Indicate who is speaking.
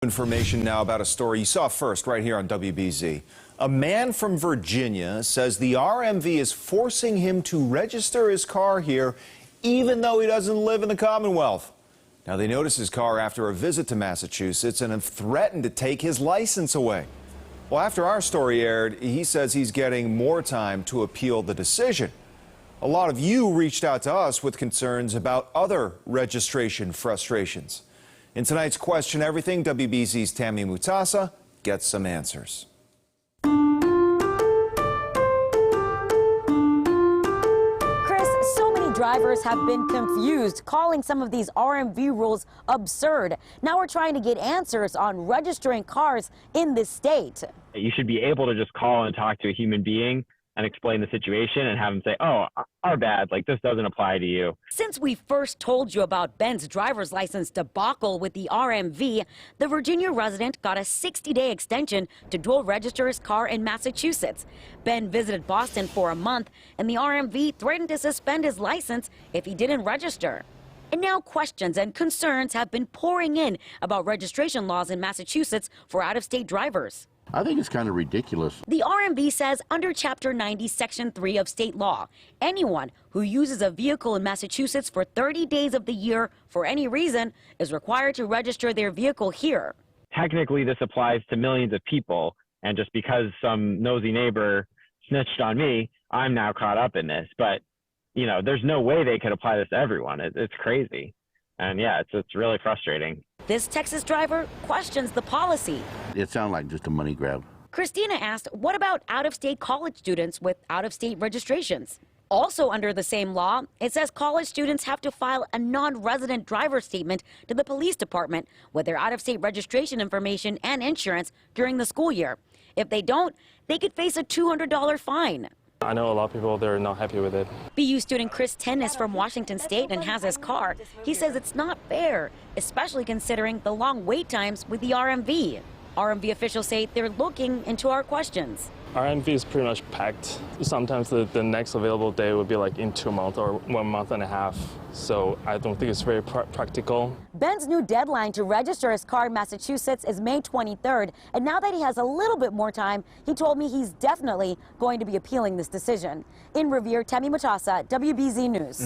Speaker 1: Information now about a story you saw first right here on WBZ. A man from Virginia says the RMV is forcing him to register his car here even though he doesn't live in the Commonwealth. Now, they noticed his car after a visit to Massachusetts and have threatened to take his license away. Well, after our story aired, he says he's getting more time to appeal the decision. A lot of you reached out to us with concerns about other registration frustrations. In tonight's Question Everything, WBZ's Tammy Mutasa gets some answers.
Speaker 2: Chris, so many drivers have been confused, calling some of these RMV rules absurd. Now we're trying to get answers on registering cars in this state.
Speaker 3: You should be able to just call and talk to a human being and explain the situation and have them say, oh, our bad, like this doesn't apply to you.
Speaker 2: Since we first told you about Ben's driver's license debacle with the RMV, the Virginia resident got a 60-day extension to dual register his car in Massachusetts. Ben visited Boston for a month, and the RMV threatened to suspend his license if he didn't register. And now questions and concerns have been pouring in about registration laws in Massachusetts for out-of-state drivers.
Speaker 4: I think it's kind of ridiculous.
Speaker 2: The RMV says under Chapter 90, Section 3 of state law, anyone who uses a vehicle in Massachusetts for 30 days of the year for any reason is required to register their vehicle here.
Speaker 3: Technically, this applies to millions of people, and just because some nosy neighbor snitched on me, I'm now caught up in this. But, you know, there's no way they could apply this to everyone. It's crazy. And yeah, it's really frustrating.
Speaker 2: This Texas driver questions the policy.
Speaker 4: It sounds like just a money grab.
Speaker 2: Christina asked, what about out-of-state college students with out-of-state registrations? Also under the same law, it says college students have to file a non-resident driver statement to the police department with their out-of-state registration information and insurance during the school year. If they don't, they could face a $200 fine.
Speaker 5: I know a lot of people, they're not happy with it.
Speaker 2: BU student Chris Ten is from Washington State and has his car. He says it's not fair, especially considering the long wait times with the RMV. RMV officials say they're looking into our questions.
Speaker 5: RMV is pretty much packed. Sometimes the next available day would be like in 2 months or 1.5 months. So I don't think it's very practical.
Speaker 2: Ben's new deadline to register his car in Massachusetts is May 23rd. And now that he has a little bit more time, he told me he's definitely going to be appealing this decision. In Revere, Tammy Mutasa, WBZ News.